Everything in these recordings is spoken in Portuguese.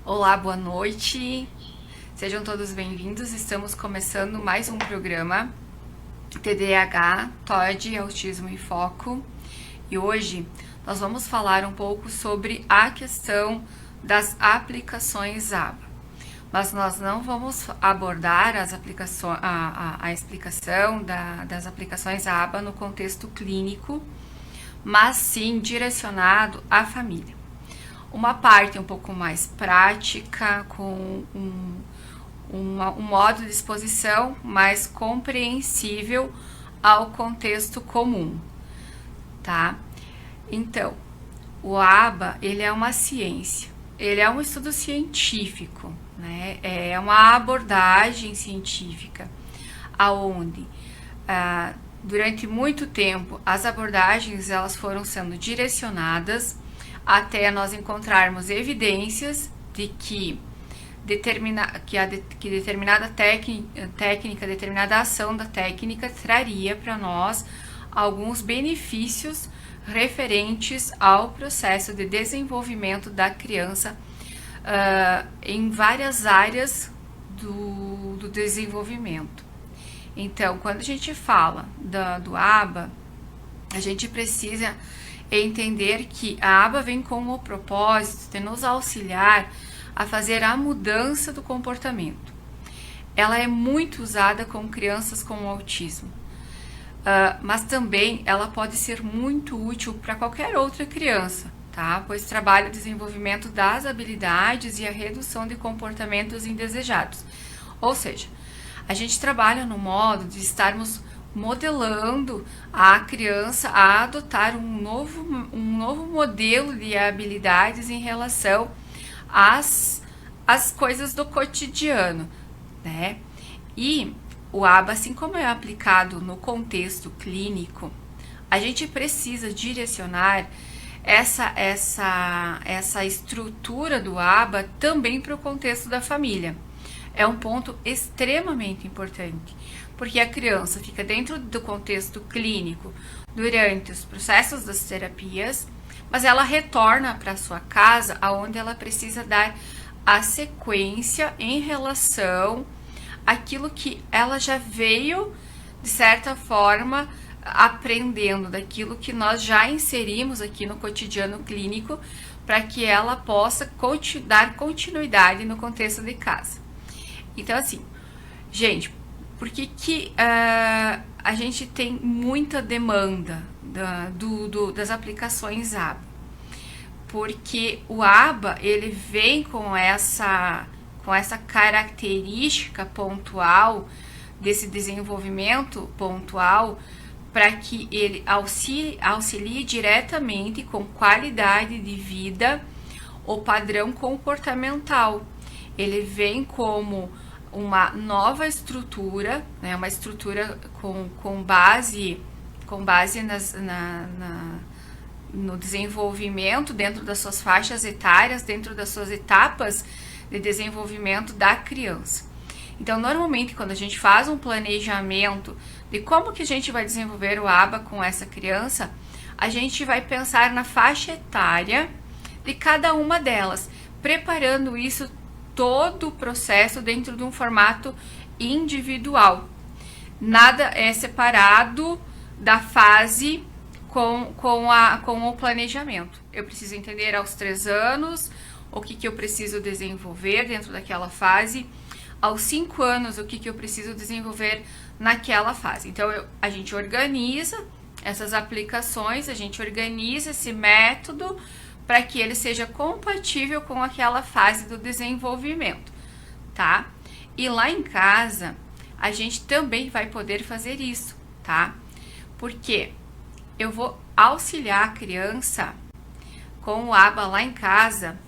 Olá, boa noite. Sejam todos bem-vindos. Estamos começando mais um programa TDAH, TOD, Autismo em Foco. E hoje nós vamos falar um pouco sobre a questão das aplicações ABA. Mas nós não vamos abordar as aplicações, a explicação das aplicações ABA no contexto clínico, mas sim direcionado à família. Uma parte um pouco mais prática, com um modo de exposição mais compreensível ao contexto comum, tá? Então, o ABA, ele é uma ciência, ele é um estudo científico, né? É uma abordagem científica, aonde durante muito tempo as abordagens elas foram sendo direcionadas até nós encontrarmos evidências de que determinada técnica, determinada ação da técnica traria para nós alguns benefícios referentes ao processo de desenvolvimento da criança em várias áreas do desenvolvimento. Então, quando a gente fala do ABA, a gente precisa entender que a ABA vem com o propósito de nos auxiliar a fazer a mudança do comportamento. Ela é muito usada com crianças com autismo, mas também ela pode ser muito útil para qualquer outra criança, tá? Pois trabalha o desenvolvimento das habilidades e a redução de comportamentos indesejados. Ou seja, a gente trabalha no modo de estarmos modelando a criança a adotar um novo modelo de habilidades em relação às coisas do cotidiano, né? E o ABA, assim como é aplicado no contexto clínico, a gente precisa direcionar essa estrutura do ABA também para o contexto da família. É um ponto extremamente importante, porque a criança fica dentro do contexto clínico durante os processos das terapias, mas ela retorna para sua casa, onde ela precisa dar a sequência em relação àquilo que ela já veio, de certa forma, aprendendo, daquilo que nós já inserimos aqui no cotidiano clínico, para que ela possa dar continuidade no contexto de casa. Então, assim, gente, por que a gente tem muita demanda das aplicações ABA? Porque o ABA, ele vem com essa característica pontual, desse desenvolvimento pontual, para que ele auxilie diretamente com qualidade de vida o padrão comportamental. Ele vem como uma nova estrutura, né, uma estrutura com base no desenvolvimento dentro das suas faixas etárias, dentro das suas etapas de desenvolvimento da criança. Então, normalmente, quando a gente faz um planejamento de como que a gente vai desenvolver o ABA com essa criança, a gente vai pensar na faixa etária de cada uma delas, preparando isso todo o processo dentro de um formato individual. Nada é separado da fase com o planejamento. Eu preciso entender aos 3 anos o que eu preciso desenvolver dentro daquela fase, aos 5 anos o que eu preciso desenvolver naquela fase. Então a gente organiza essas aplicações, a gente organiza esse método para que ele seja compatível com aquela fase do desenvolvimento, tá? E lá em casa, a gente também vai poder fazer isso, tá? Porque eu vou auxiliar a criança com o ABA lá em casa,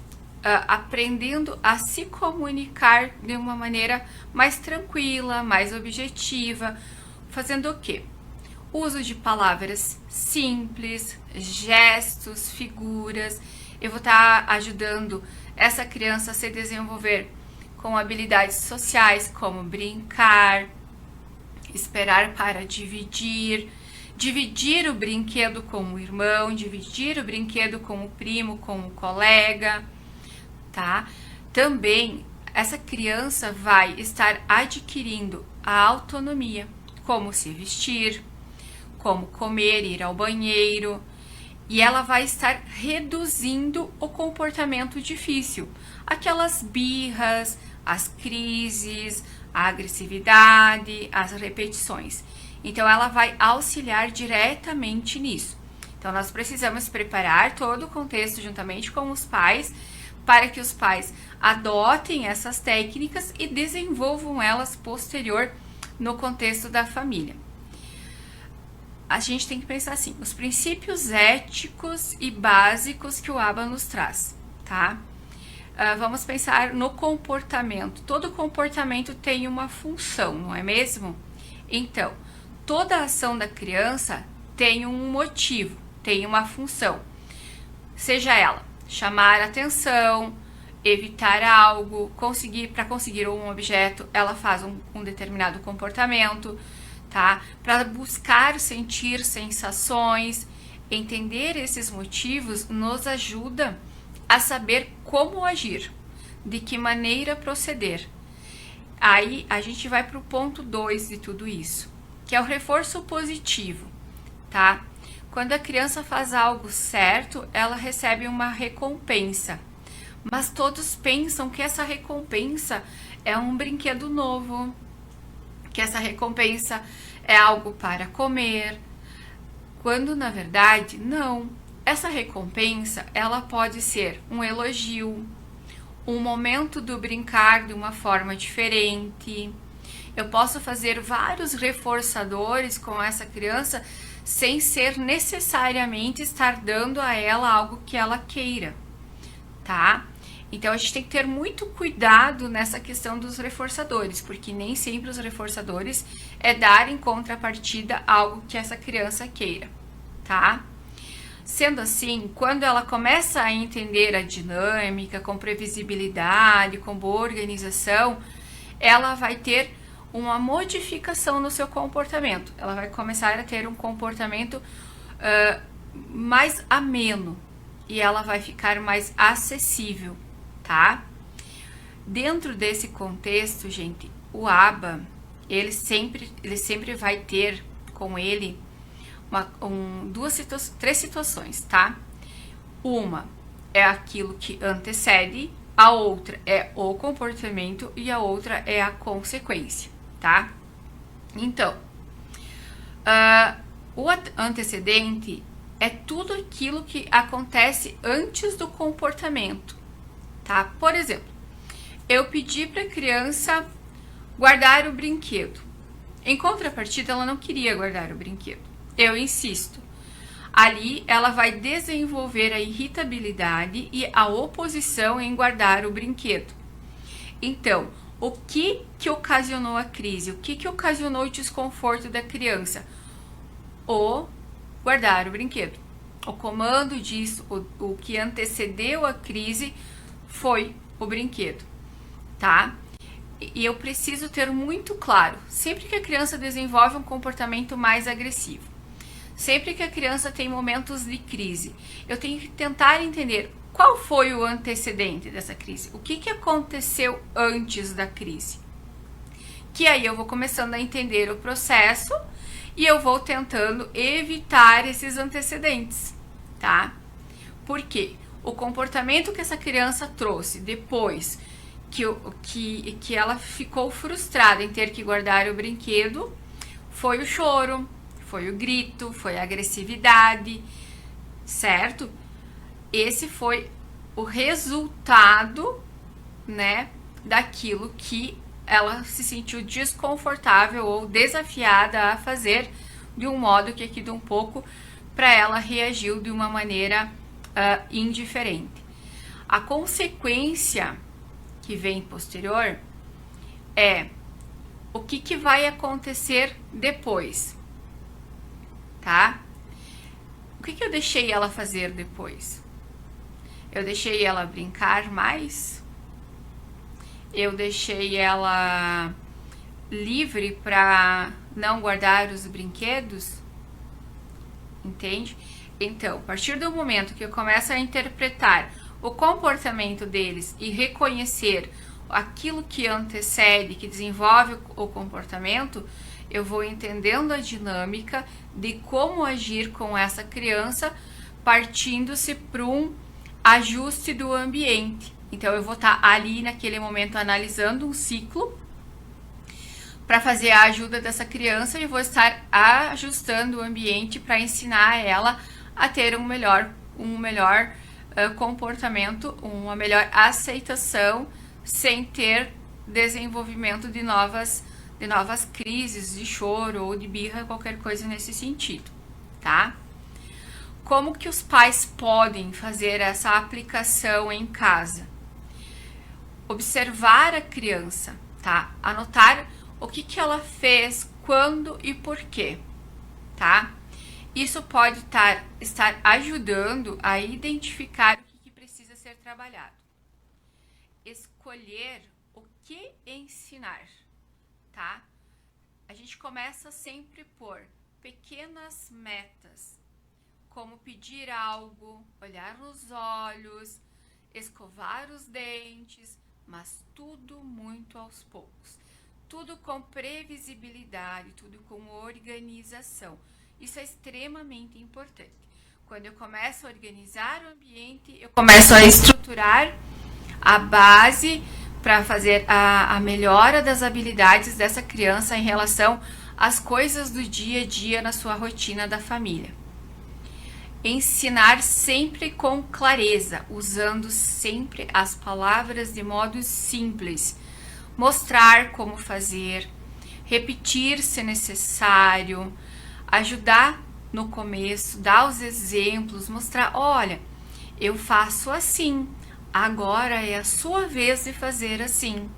aprendendo a se comunicar de uma maneira mais tranquila, mais objetiva, fazendo o quê? Uso de palavras simples, gestos, figuras. Eu vou estar ajudando essa criança a se desenvolver com habilidades sociais, como brincar, esperar para dividir o brinquedo com o irmão, dividir o brinquedo com o primo, com o colega, tá? Também essa criança vai estar adquirindo a autonomia, como se vestir, como comer, ir ao banheiro, e ela vai estar reduzindo o comportamento difícil, aquelas birras, as crises, a agressividade, as repetições. Então ela vai auxiliar diretamente nisso. Então nós precisamos preparar todo o contexto juntamente com os pais, para que os pais adotem essas técnicas e desenvolvam elas posterior no contexto da família. A gente tem que pensar assim, os princípios éticos e básicos que o ABA nos traz, tá? Vamos pensar no comportamento. Todo comportamento tem uma função, não é mesmo? Então, toda a ação da criança tem um motivo, tem uma função. Seja ela chamar atenção, evitar algo, para conseguir um objeto, ela faz um determinado comportamento, tá? Para buscar sentir sensações, entender esses motivos nos ajuda a saber como agir, de que maneira proceder. Aí a gente vai para o ponto 2 de tudo isso, que é o reforço positivo, tá? Quando a criança faz algo certo, ela recebe uma recompensa. Mas todos pensam que essa recompensa é um brinquedo novo, que essa recompensa é algo para comer, quando na verdade não. Essa recompensa, ela pode ser um elogio, um momento do brincar de uma forma diferente. Eu posso fazer vários reforçadores com essa criança sem ser necessariamente estar dando a ela algo que ela queira, tá? Então a gente tem que ter muito cuidado nessa questão dos reforçadores, porque nem sempre os reforçadores é dar em contrapartida algo que essa criança queira, tá? Sendo assim, quando ela começa a entender a dinâmica, com previsibilidade, com boa organização, ela vai ter uma modificação no seu comportamento. Ela vai começar a ter um comportamento mais ameno e ela vai ficar mais acessível, tá? Dentro desse contexto, gente, o ABA, ele sempre vai ter com ele três situações, tá? Uma é aquilo que antecede, a outra é o comportamento e a outra é a consequência, tá? Então, o antecedente é tudo aquilo que acontece antes do comportamento, tá? Por exemplo, eu pedi para a criança guardar o brinquedo. Em contrapartida, ela não queria guardar o brinquedo. Eu insisto. Ali, ela vai desenvolver a irritabilidade e a oposição em guardar o brinquedo. Então, o que ocasionou a crise? O que ocasionou o desconforto da criança? O guardar o brinquedo. O comando disso, o que antecedeu a crise foi o brinquedo, tá? E eu preciso ter muito claro, sempre que a criança desenvolve um comportamento mais agressivo, sempre que a criança tem momentos de crise, eu tenho que tentar entender qual foi o antecedente dessa crise, o que aconteceu antes da crise. Que aí eu vou começando a entender o processo e eu vou tentando evitar esses antecedentes, tá? Por quê? O comportamento que essa criança trouxe depois que ela ficou frustrada em ter que guardar o brinquedo foi o choro, foi o grito, foi a agressividade, certo? Esse foi o resultado, né, daquilo que ela se sentiu desconfortável ou desafiada a fazer de um modo que aqui de um pouco para ela reagiu de uma maneira indiferente. A consequência que vem posterior é o que vai acontecer depois, tá? O que eu deixei ela fazer depois? Eu deixei ela brincar mais? Eu deixei ela livre para não guardar os brinquedos? Entende? Então, a partir do momento que eu começo a interpretar o comportamento deles e reconhecer aquilo que antecede, que desenvolve o comportamento, eu vou entendendo a dinâmica de como agir com essa criança, partindo-se para um ajuste do ambiente. Então eu vou estar ali naquele momento analisando um ciclo para fazer a ajuda dessa criança e vou estar ajustando o ambiente para ensinar ela a ter um melhor comportamento, uma melhor aceitação, sem ter desenvolvimento de novas crises de choro ou de birra, qualquer coisa nesse sentido, tá? Como que os pais podem fazer essa aplicação em casa? Observar a criança, tá? Anotar o que ela fez, quando e por quê, tá? Isso pode estar ajudando a identificar o que precisa ser trabalhado. Escolher o que ensinar, tá? A gente começa sempre por pequenas metas, como pedir algo, olhar nos olhos, escovar os dentes, mas tudo muito aos poucos. Tudo com previsibilidade, tudo com organização. Isso é extremamente importante. Quando eu começo a organizar o ambiente, eu começo a estruturar a base para fazer a melhora das habilidades dessa criança em relação às coisas do dia a dia na sua rotina da família. Ensinar sempre com clareza, usando sempre as palavras de modo simples. Mostrar como fazer, repetir se necessário, ajudar no começo, dar os exemplos, mostrar, olha, eu faço assim, agora é a sua vez de fazer assim.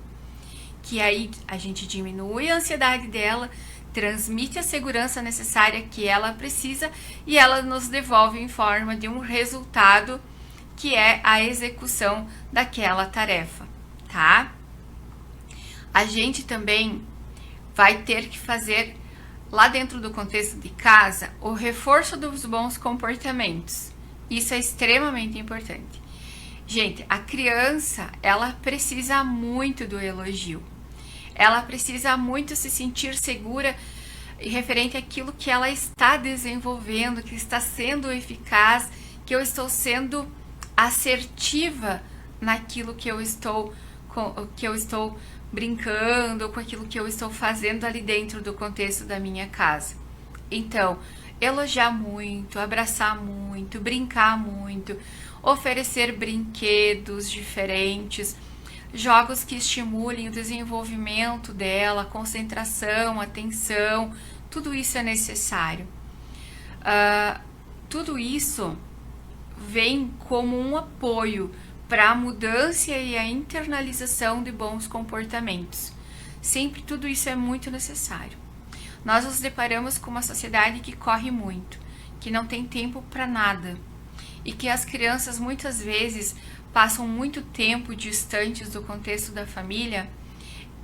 Que aí a gente diminui a ansiedade dela, transmite a segurança necessária que ela precisa e ela nos devolve em forma de um resultado que é a execução daquela tarefa, tá? A gente também vai ter que fazer, lá dentro do contexto de casa, o reforço dos bons comportamentos. Isso é extremamente importante. Gente, a criança, ela precisa muito do elogio. Ela precisa muito se sentir segura e referente àquilo que ela está desenvolvendo, que está sendo eficaz, que eu estou sendo assertiva naquilo que eu estou brincando, com aquilo que eu estou fazendo ali dentro do contexto da minha casa. Então, elogiar muito, abraçar muito, brincar muito, oferecer brinquedos diferentes, jogos que estimulem o desenvolvimento dela, concentração, atenção, tudo isso é necessário. Tudo isso vem como um apoio para a mudança e a internalização de bons comportamentos. Sempre tudo isso é muito necessário. Nós nos deparamos com uma sociedade que corre muito, que não tem tempo para nada e que as crianças muitas vezes passam muito tempo distantes do contexto da família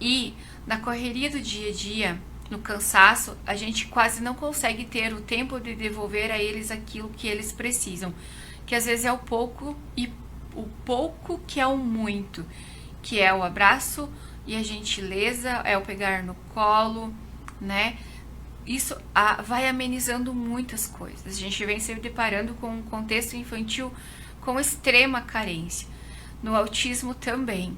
e na correria do dia a dia, no cansaço, a gente quase não consegue ter o tempo de devolver a eles aquilo que eles precisam, que às vezes é o pouco e o pouco que é o muito, que é o abraço e a gentileza, é o pegar no colo, né? Isso vai amenizando muitas coisas. A gente vem se deparando com um contexto infantil com extrema carência. No autismo também.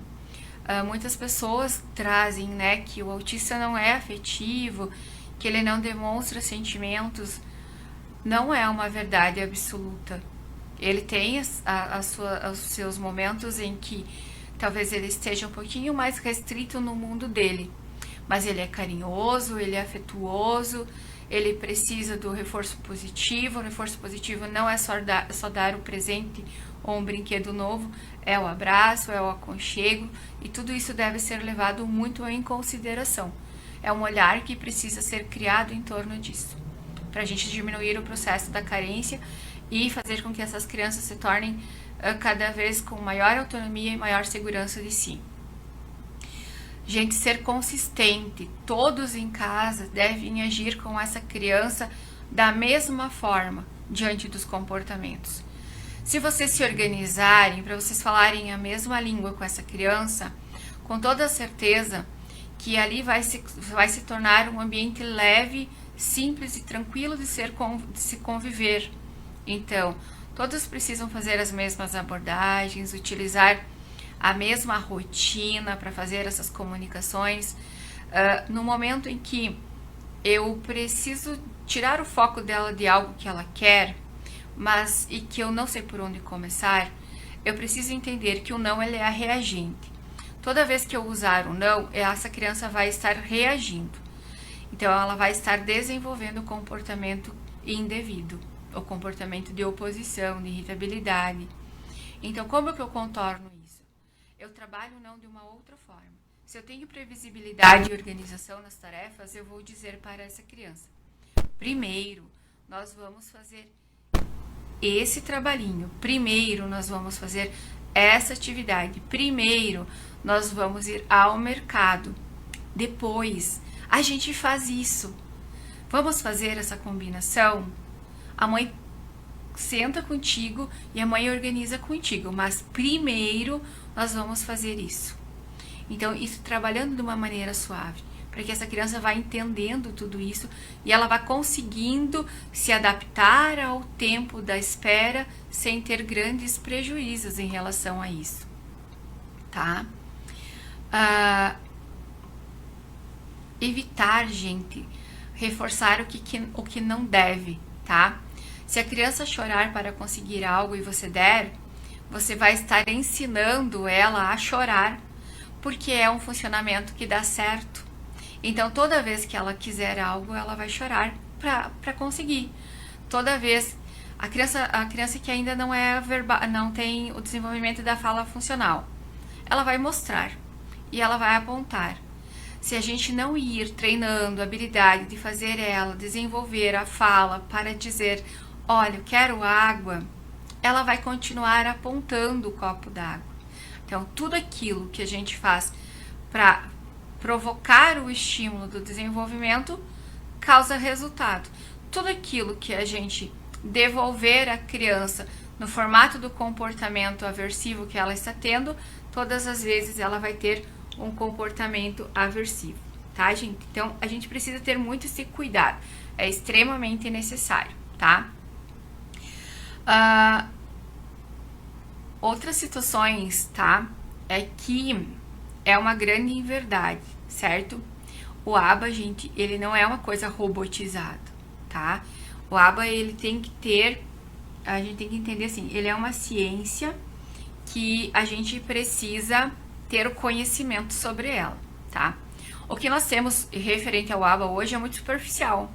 Muitas pessoas trazem, né, que o autista não é afetivo, que ele não demonstra sentimentos. Não é uma verdade absoluta. Ele tem os seus momentos em que talvez ele esteja um pouquinho mais restrito no mundo dele. Mas ele é carinhoso, ele é afetuoso, ele precisa do reforço positivo. O reforço positivo não é só dar o presente ou um brinquedo novo, é o abraço, é o aconchego, e tudo isso deve ser levado muito em consideração. É um olhar que precisa ser criado em torno disso, para a gente diminuir o processo da carência e fazer com que essas crianças se tornem cada vez com maior autonomia e maior segurança de si. Gente, ser consistente. Todos em casa devem agir com essa criança da mesma forma diante dos comportamentos. Se vocês se organizarem, para vocês falarem a mesma língua com essa criança, com toda certeza que ali vai se tornar um ambiente leve, simples e tranquilo de se conviver. Então, todos precisam fazer as mesmas abordagens, utilizar a mesma rotina para fazer essas comunicações. No momento em que eu preciso tirar o foco dela de algo que ela quer, mas e que eu não sei por onde começar, eu preciso entender que o não ele é reagente. Toda vez que eu usar o não, essa criança vai estar reagindo. Então, ela vai estar desenvolvendo o comportamento indevido, o comportamento de oposição, de irritabilidade. Então, como é que eu contorno isso? Eu trabalho o não de uma outra forma. Se eu tenho previsibilidade e organização nas tarefas, eu vou dizer para essa criança: primeiro, nós vamos fazer esse trabalhinho. Primeiro, nós vamos fazer essa atividade. Primeiro, nós vamos ir ao mercado. Depois, a gente faz isso. Vamos fazer essa combinação? A mãe senta contigo e a mãe organiza contigo, mas primeiro nós vamos fazer isso. Então, isso trabalhando de uma maneira suave, para que essa criança vá entendendo tudo isso e ela vá conseguindo se adaptar ao tempo da espera sem ter grandes prejuízos em relação a isso, tá? Evitar, gente, reforçar o que não deve, tá? Se a criança chorar para conseguir algo e você der, você vai estar ensinando ela a chorar, porque é um funcionamento que dá certo. Então, toda vez que ela quiser algo, ela vai chorar para conseguir. Toda vez, a criança que ainda não é verbal, não tem o desenvolvimento da fala funcional, ela vai mostrar e ela vai apontar. Se a gente não ir treinando a habilidade de fazer ela desenvolver a fala para dizer, olha, eu quero água, ela vai continuar apontando o copo d'água. Então, tudo aquilo que a gente faz para provocar o estímulo do desenvolvimento causa resultado. Tudo aquilo que a gente devolver à criança no formato do comportamento aversivo que ela está tendo, todas as vezes ela vai ter um comportamento aversivo, tá, gente? Então, a gente precisa ter muito esse cuidado, é extremamente necessário, tá? Outras situações, tá, é que é uma grande inverdade, certo? O ABA, gente, ele não é uma coisa robotizada, tá? O ABA, ele tem que ter, a gente tem que entender assim, ele é uma ciência que a gente precisa ter o conhecimento sobre ela, tá? O que nós temos referente ao ABA hoje é muito superficial.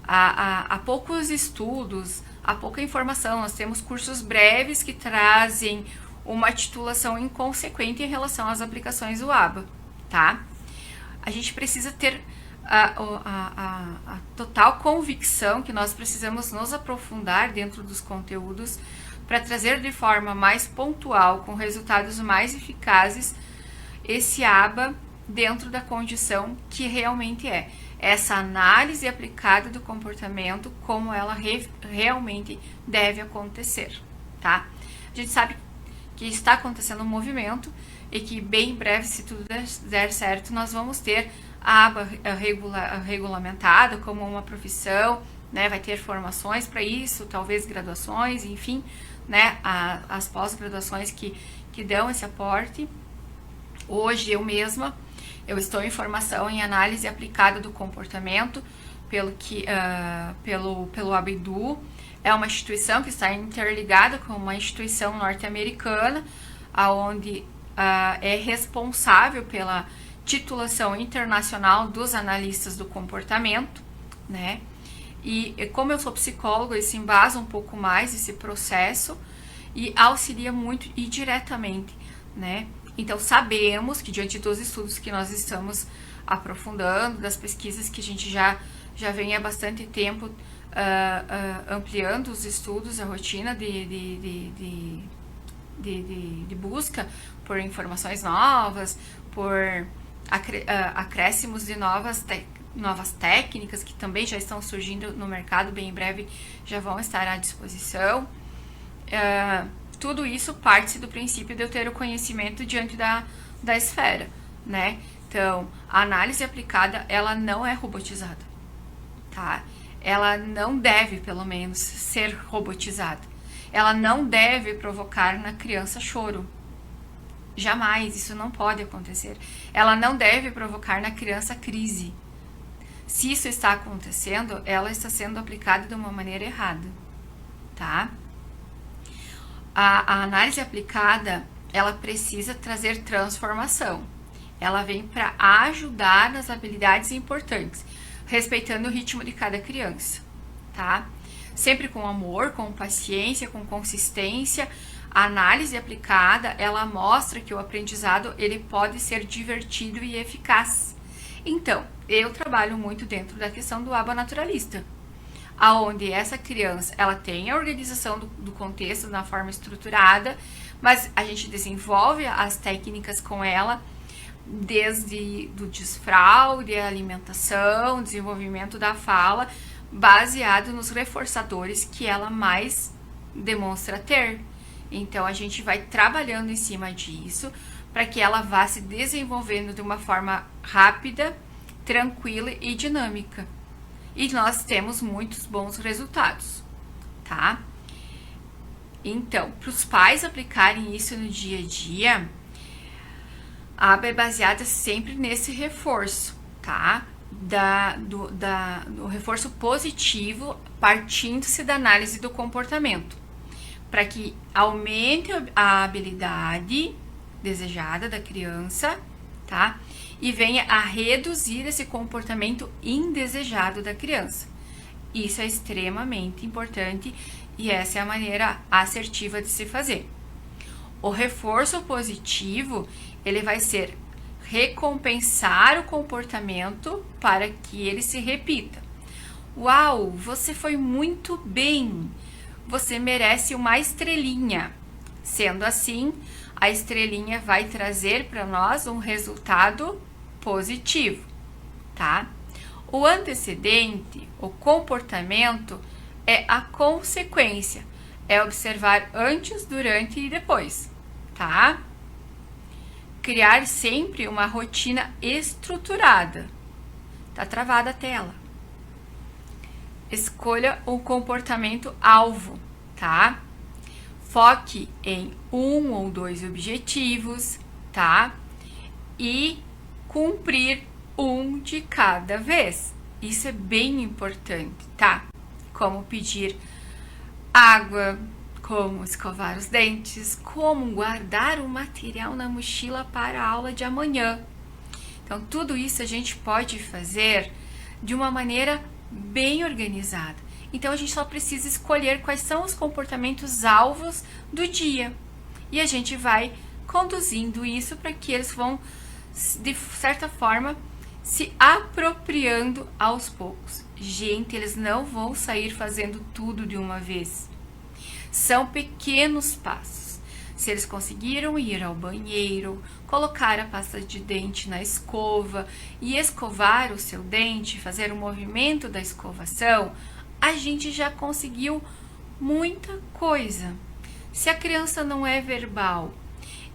Há poucos estudos, há pouca informação. Nós temos cursos breves que trazem uma titulação inconsequente em relação às aplicações do ABA, tá? A gente precisa ter a total convicção que nós precisamos nos aprofundar dentro dos conteúdos para trazer de forma mais pontual, com resultados mais eficazes, esse ABA dentro da condição que realmente é. Essa análise aplicada do comportamento, como ela realmente deve acontecer, tá? A gente sabe que está acontecendo um movimento e que bem em breve, se tudo der certo, nós vamos ter a ABA regulamentada como uma profissão, né? Vai ter formações para isso, talvez graduações, enfim, né? As pós-graduações que dão esse aporte. Hoje eu mesma, eu estou em formação em análise aplicada do comportamento pelo ABEDU. É uma instituição que está interligada com uma instituição norte-americana, onde é responsável pela titulação internacional dos analistas do comportamento, né? E como eu sou psicóloga, isso embasa um pouco mais esse processo e auxilia muito e diretamente, né? Então, sabemos que diante dos estudos que nós estamos aprofundando, das pesquisas que a gente já vem há bastante tempo ampliando os estudos, a rotina de busca por informações novas, por acréscimos de novas técnicas que também já estão surgindo no mercado, bem em breve já vão estar à disposição. tudo isso parte do princípio de eu ter o conhecimento diante da esfera, né? Então, a análise aplicada, ela não é robotizada, tá? Ela não deve, pelo menos, ser robotizada. Ela não deve provocar na criança choro. Jamais, isso não pode acontecer. Ela não deve provocar na criança crise. Se isso está acontecendo, ela está sendo aplicada de uma maneira errada, tá? A análise aplicada, ela precisa trazer transformação. Ela vem para ajudar nas habilidades importantes, respeitando o ritmo de cada criança, tá? Sempre com amor, com paciência, com consistência. A análise aplicada, ela mostra que o aprendizado, ele pode ser divertido e eficaz. Então, eu trabalho muito dentro da questão do aba naturalista, aonde essa criança, ela tem a organização do contexto na forma estruturada, mas a gente desenvolve as técnicas com ela, desde do desfraude, a alimentação, desenvolvimento da fala, baseado nos reforçadores que ela mais demonstra ter. Então, a gente vai trabalhando em cima disso para que ela vá se desenvolvendo de uma forma rápida, tranquila e dinâmica. E nós temos muitos bons resultados, tá? Então, para os pais aplicarem isso no dia a dia, a aba é baseada sempre nesse reforço, tá? Do reforço positivo, partindo-se da análise do comportamento, para que aumente a habilidade desejada da criança, tá? E venha a reduzir esse comportamento indesejado da criança. Isso é extremamente importante e essa é a maneira assertiva de se fazer. O reforço positivo, ele vai ser recompensar o comportamento para que ele se repita. Uau, você foi muito bem. Você merece uma estrelinha. Sendo assim, a estrelinha vai trazer para nós um resultado positivo, tá? O antecedente, o comportamento, é a consequência. É observar antes, durante e depois, tá? Criar sempre uma rotina estruturada. Tá travada a tela. Escolha o comportamento alvo, tá? Foque em 1 ou 2 objetivos, tá? E cumprir um de cada vez. Isso é bem importante, tá? Como pedir água, como escovar os dentes, como guardar o material na mochila para a aula de amanhã. Então, tudo isso a gente pode fazer de uma maneira bem organizada. Então, a gente só precisa escolher quais são os comportamentos alvos do dia. E a gente vai conduzindo isso para que eles vão, de certa forma, se apropriando aos poucos. Gente, eles não vão sair fazendo tudo de uma vez. São pequenos passos. Se eles conseguiram ir ao banheiro, colocar a pasta de dente na escova e escovar o seu dente, fazer o movimento da escovação, a gente já conseguiu muita coisa. Se a criança não é verbal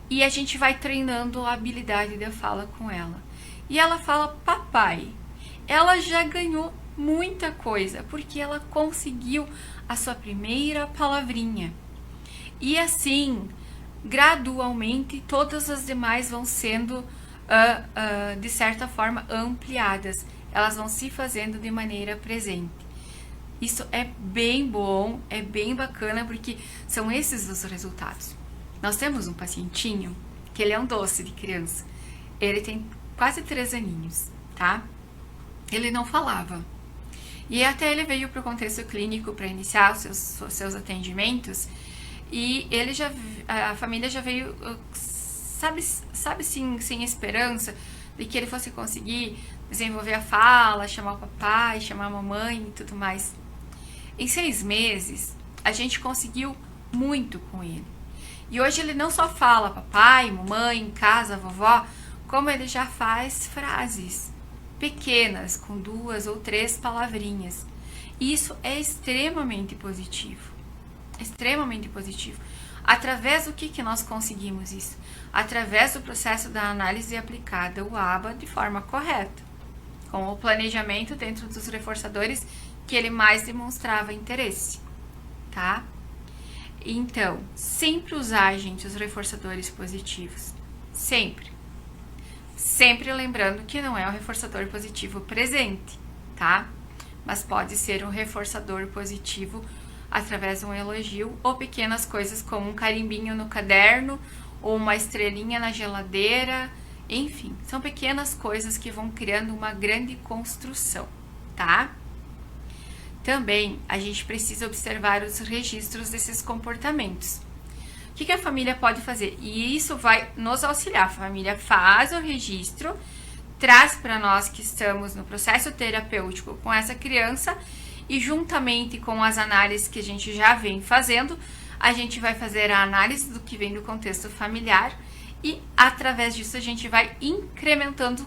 e a gente vai treinando a habilidade da fala com ela, e ela fala papai, ela já ganhou muita coisa, porque ela conseguiu a sua primeira palavrinha. E assim, gradualmente, todas as demais vão sendo, de certa forma, ampliadas. Elas vão se fazendo de maneira presente. Isso é bem bom, é bem bacana, porque são esses os resultados. Nós temos um pacientinho, que ele é um doce de criança. Ele tem quase 3 aninhos, tá? Ele não falava. E até ele veio para o contexto clínico para iniciar os seus atendimentos. E ele a família já veio, sabe sem esperança de que ele fosse conseguir desenvolver a fala, chamar o papai, chamar a mamãe e tudo mais. Em 6 meses, a gente conseguiu muito com ele. E hoje ele não só fala papai, mamãe, em casa, vovó, como ele já faz frases pequenas, com 2 ou 3 palavrinhas. E isso é extremamente positivo, extremamente positivo. Através do que nós conseguimos isso? Através do processo da análise aplicada, o ABA, de forma correta, com o planejamento dentro dos reforçadores que ele mais demonstrava interesse, tá? Então, sempre usar, gente, os reforçadores positivos. Sempre. Sempre lembrando que não é um reforçador positivo presente, tá? Mas pode ser um reforçador positivo através de um elogio ou pequenas coisas como um carimbinho no caderno ou uma estrelinha na geladeira, enfim, são pequenas coisas que vão criando uma grande construção, tá? Também a gente precisa observar os registros desses comportamentos. O que a família pode fazer? E isso vai nos auxiliar. A família faz o registro, traz para nós que estamos no processo terapêutico com essa criança e juntamente com as análises que a gente já vem fazendo, a gente vai fazer a análise do que vem do contexto familiar e através disso a gente vai incrementando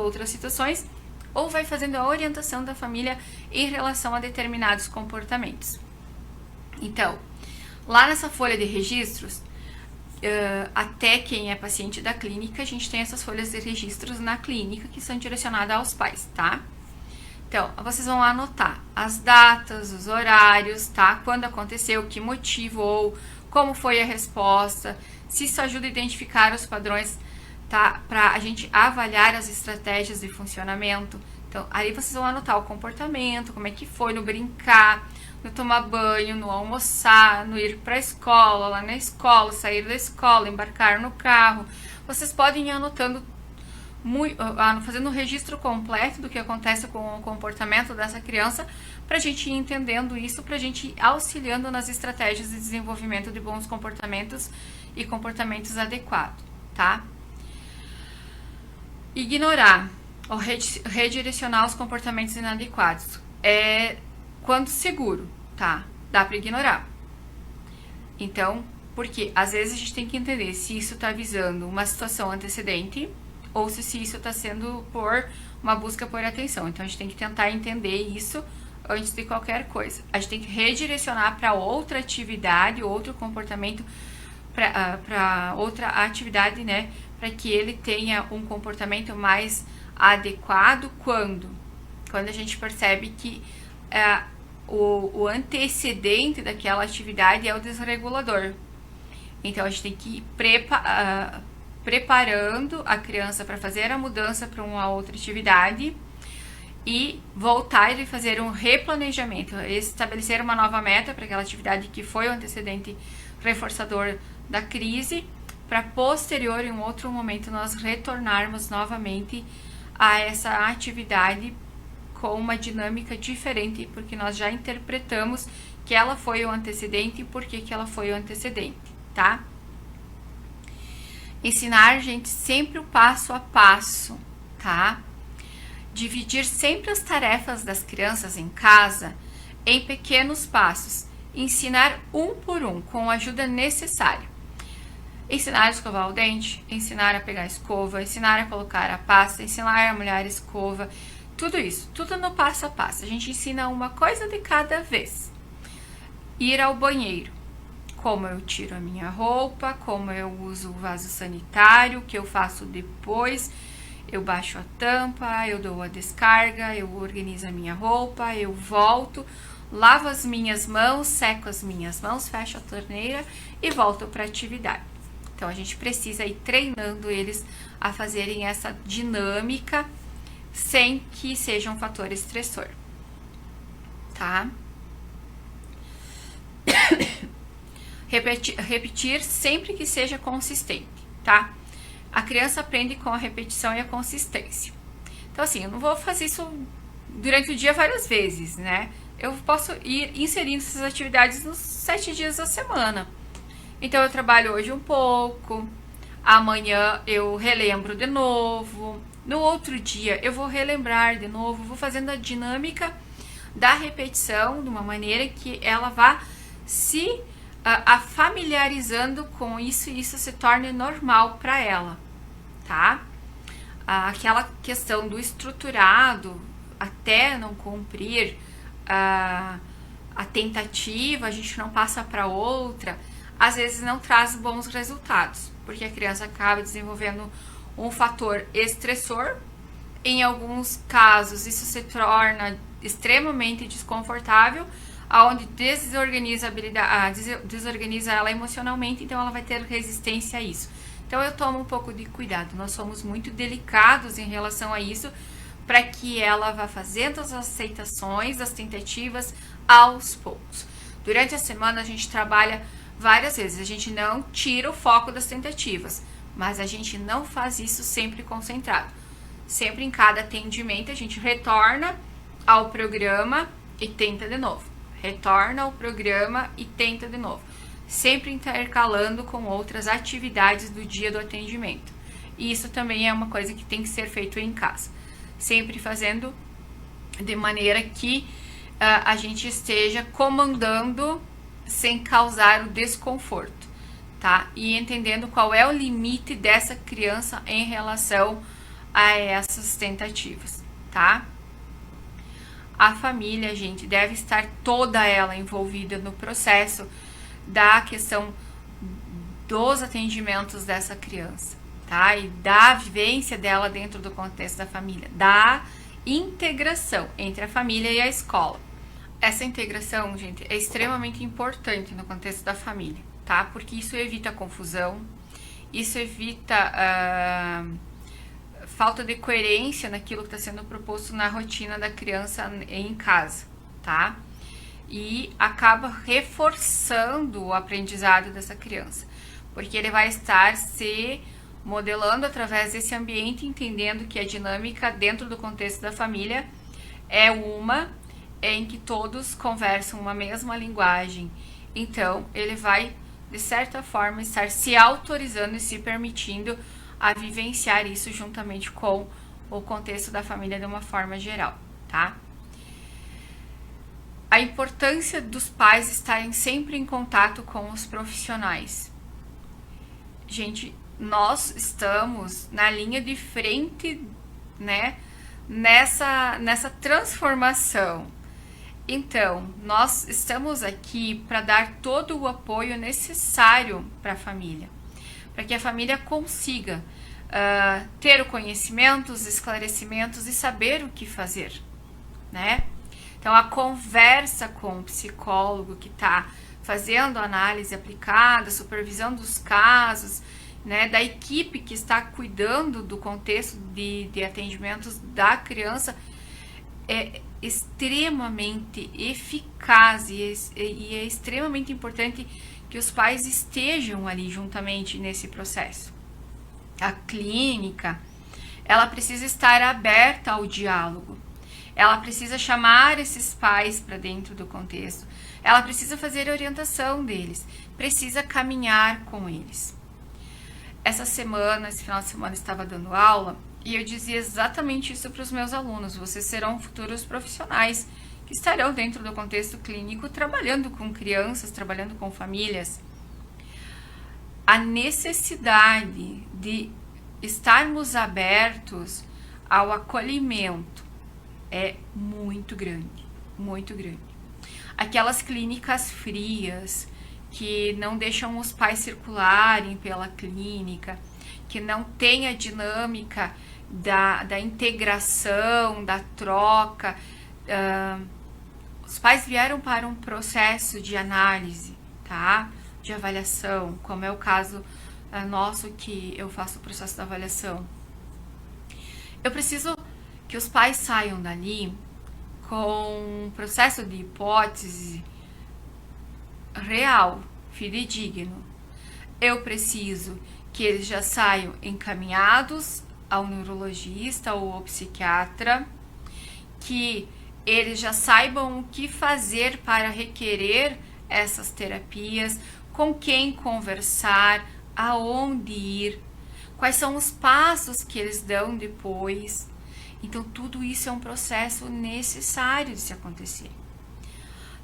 outras situações ou vai fazendo a orientação da família em relação a determinados comportamentos. Então, lá nessa folha de registros, até quem é paciente da clínica, a gente tem essas folhas de registros na clínica que são direcionadas aos pais, tá? Então, vocês vão anotar as datas, os horários, tá? Quando aconteceu, que motivou, como foi a resposta, se isso ajuda a identificar os padrões, tá? Para a gente avaliar as estratégias de funcionamento. Então, aí vocês vão anotar o comportamento, como é que foi no brincar, no tomar banho, no almoçar, no ir para a escola, lá na escola, sair da escola, embarcar no carro. Vocês podem ir anotando, fazendo um registro completo do que acontece com o comportamento dessa criança, para a gente ir entendendo isso, para a gente ir auxiliando nas estratégias de desenvolvimento de bons comportamentos e comportamentos adequados, tá? Ignorar ou redirecionar os comportamentos inadequados é quando seguro, tá? Dá para ignorar. Então, porque às vezes a gente tem que entender se isso está visando uma situação antecedente ou se isso está sendo por uma busca por atenção. Então, a gente tem que tentar entender isso antes de qualquer coisa. A gente tem que redirecionar para outra atividade, outro comportamento, para outra atividade, né? Para que ele tenha um comportamento mais adequado quando a gente percebe que o antecedente daquela atividade é o desregulador. Então, a gente tem que ir preparando a criança para fazer a mudança para uma outra atividade e voltar e fazer um replanejamento, estabelecer uma nova meta para aquela atividade que foi o antecedente reforçador da crise, para posterior, em um outro momento, nós retornarmos novamente a essa atividade com uma dinâmica diferente, porque nós já interpretamos que ela foi o antecedente e por que ela foi o antecedente, tá? Ensinar, gente, sempre o passo a passo, tá? Dividir sempre as tarefas das crianças em casa em pequenos passos. Ensinar um por um, com a ajuda necessária. Ensinar a escovar o dente, ensinar a pegar a escova, ensinar a colocar a pasta, ensinar a molhar a escova. Tudo isso, tudo no passo a passo. A gente ensina uma coisa de cada vez. Ir ao banheiro. Como eu tiro a minha roupa, como eu uso o vaso sanitário, o que eu faço depois. Eu baixo a tampa, eu dou a descarga, eu organizo a minha roupa, eu volto, lavo as minhas mãos, seco as minhas mãos, fecho a torneira e volto para a atividade. Então, a gente precisa ir treinando eles a fazerem essa dinâmica sem que seja um fator estressor, tá? Repetir sempre que seja consistente, tá? A criança aprende com a repetição e a consistência. Então, assim, eu não vou fazer isso durante o dia várias vezes, né? Eu posso ir inserindo essas atividades nos 7 dias da semana. Então, eu trabalho hoje um pouco, amanhã eu relembro de novo, no outro dia eu vou relembrar de novo, vou fazendo a dinâmica da repetição de uma maneira que ela vá se familiarizando com isso e isso se torne normal para ela, tá? Aquela questão do estruturado até não cumprir, tentativa, a gente não passa para outra, às vezes não traz bons resultados, porque a criança acaba desenvolvendo um fator estressor. Em alguns casos, isso se torna extremamente desconfortável, onde desorganiza ela emocionalmente, então ela vai ter resistência a isso. Então eu tomo um pouco de cuidado, nós somos muito delicados em relação a isso, para que ela vá fazendo as aceitações, as tentativas aos poucos. Durante a semana a gente trabalha várias vezes, a gente não tira o foco das tentativas, mas a gente não faz isso sempre concentrado. Sempre em cada atendimento a gente retorna ao programa e tenta de novo. Retorna ao programa e tenta de novo. Sempre intercalando com outras atividades do dia do atendimento. E isso também é uma coisa que tem que ser feito em casa. Sempre fazendo de maneira que a gente esteja comandando sem causar o desconforto, tá? E entendendo qual é o limite dessa criança em relação a essas tentativas, tá? A família, gente, deve estar toda ela envolvida no processo da questão dos atendimentos dessa criança, tá? E da vivência dela dentro do contexto da família, da integração entre a família e a escola. Essa integração, gente, é extremamente importante no contexto da família, tá? Porque isso evita confusão, isso evita falta de coerência naquilo que está sendo proposto na rotina da criança em casa, tá? E acaba reforçando o aprendizado dessa criança, porque ele vai estar se modelando através desse ambiente, entendendo que a dinâmica dentro do contexto da família é uma em que todos conversam uma mesma linguagem. Então, ele vai, de certa forma, estar se autorizando e se permitindo a vivenciar isso juntamente com o contexto da família de uma forma geral, tá? A importância dos pais estarem sempre em contato com os profissionais. Gente, nós estamos na linha de frente, né, nessa transformação. Então, nós estamos aqui para dar todo o apoio necessário para a família, para que a família consiga ter o conhecimento, os esclarecimentos e saber o que fazer, né? Então, a conversa com o psicólogo que está fazendo análise aplicada, supervisão dos casos, né, da equipe que está cuidando do contexto de atendimentos da criança, é extremamente eficaz e é extremamente importante que os pais estejam ali juntamente nesse processo. A clínica, ela precisa estar aberta ao diálogo, ela precisa chamar esses pais para dentro do contexto, ela precisa fazer a orientação deles, precisa caminhar com eles. Esse final de semana, estava dando aula e eu dizia exatamente isso para os meus alunos: vocês serão futuros profissionais que estarão dentro do contexto clínico, trabalhando com crianças, trabalhando com famílias. A necessidade de estarmos abertos ao acolhimento é muito grande, muito grande. Aquelas clínicas frias que não deixam os pais circularem pela clínica, que não tem a dinâmica da integração, da troca. Os pais vieram para um processo de análise, tá? De avaliação, como é o caso nosso, que eu faço o processo da avaliação. Eu preciso que os pais saiam dali com um processo de hipótese real, fidedigno. Eu preciso que eles já saiam encaminhados ao neurologista ou ao psiquiatra, que eles já saibam o que fazer para requerer essas terapias, com quem conversar, aonde ir, quais são os passos que eles dão depois. Então, tudo isso é um processo necessário de se acontecer.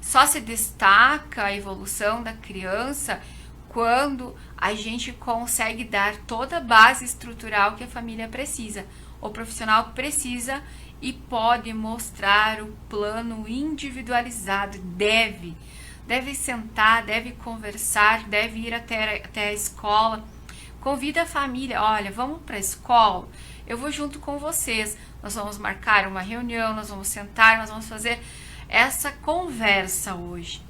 Só se destaca a evolução da criança quando a gente consegue dar toda a base estrutural que a família precisa. o profissional precisa e pode mostrar o plano individualizado, deve sentar, deve conversar, deve ir até a escola, convida a família, olha, vamos para a escola, eu vou junto com vocês, nós vamos marcar uma reunião, nós vamos sentar, nós vamos fazer essa conversa hoje,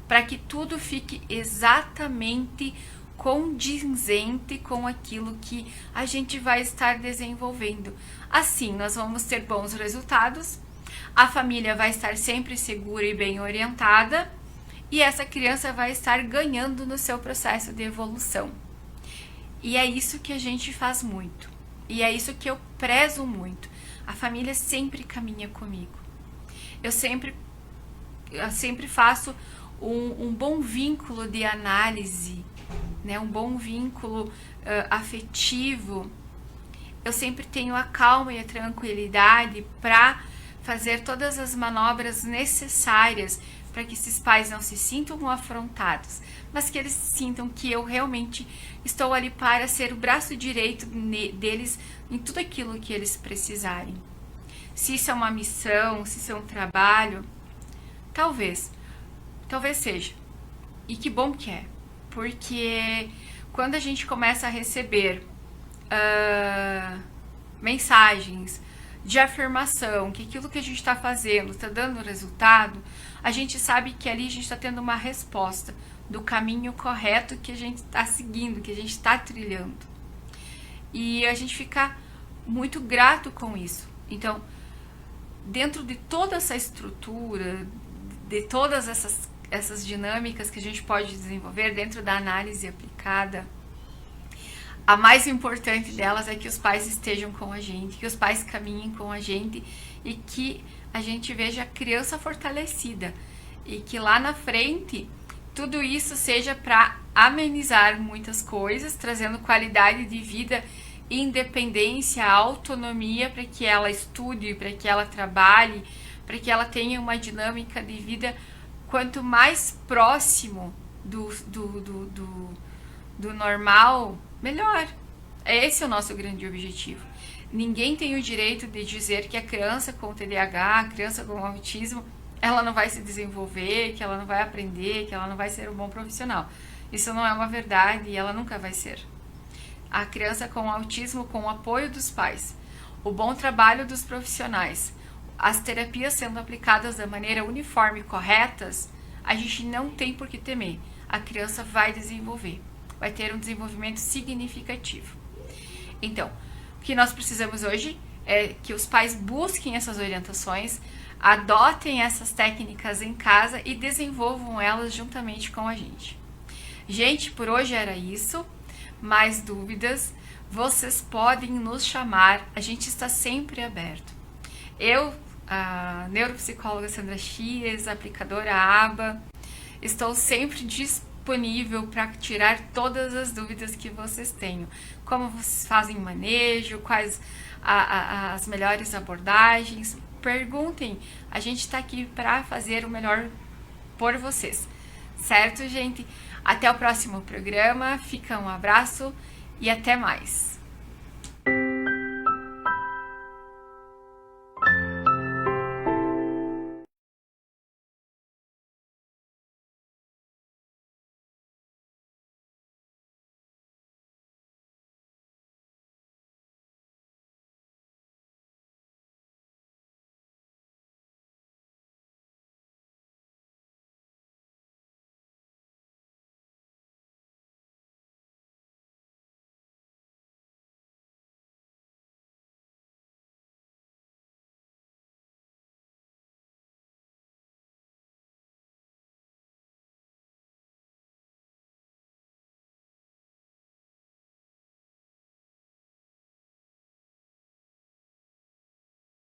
para que tudo fique exatamente condizente com aquilo que a gente vai estar desenvolvendo. Assim, nós vamos ter bons resultados, a família vai estar sempre segura e bem orientada, e essa criança vai estar ganhando no seu processo de evolução. E é isso que a gente faz muito, e é isso que eu prezo muito. A família sempre caminha comigo. Eu sempre faço um bom vínculo de análise, né? Um bom vínculo afetivo. Eu sempre tenho a calma e a tranquilidade para fazer todas as manobras necessárias para que esses pais não se sintam afrontados, mas que eles sintam que eu realmente estou ali para ser o braço direito deles em tudo aquilo que eles precisarem. Se isso é uma missão, se isso é um trabalho, talvez seja. E que bom que é, porque quando a gente começa a receber mensagens de afirmação, que aquilo que a gente está fazendo está dando resultado, a gente sabe que ali a gente está tendo uma resposta do caminho correto que a gente está seguindo, que a gente está trilhando. E a gente fica muito grato com isso. Então, dentro de toda essa estrutura, de todas essas dinâmicas que a gente pode desenvolver dentro da análise aplicada, a mais importante delas é que os pais estejam com a gente, que os pais caminhem com a gente e que a gente veja a criança fortalecida e que lá na frente tudo isso seja para amenizar muitas coisas, trazendo qualidade de vida, independência, autonomia para que ela estude, para que ela trabalhe, para que ela tenha uma dinâmica de vida quanto mais próximo do normal, melhor. Esse é o nosso grande objetivo. Ninguém tem o direito de dizer que a criança com TDAH, a criança com autismo, ela não vai se desenvolver, que ela não vai aprender, que ela não vai ser um bom profissional. Isso não é uma verdade e ela nunca vai ser. A criança com autismo, com o apoio dos pais, o bom trabalho dos profissionais, as terapias sendo aplicadas da maneira uniforme e corretas, a gente não tem por que temer. A criança vai desenvolver, vai ter um desenvolvimento significativo. Então, o que nós precisamos hoje é que os pais busquem essas orientações, adotem essas técnicas em casa e desenvolvam elas juntamente com a gente. Gente, por hoje era isso. Mais dúvidas, vocês podem nos chamar, a gente está sempre aberto. Eu, a neuropsicóloga Sandra Chies, aplicadora ABA, estou sempre disponível para tirar todas as dúvidas que vocês tenham. Como vocês fazem manejo, quais as melhores abordagens, perguntem, a gente está aqui para fazer o melhor por vocês. Certo, gente? Até o próximo programa, fica um abraço e até mais!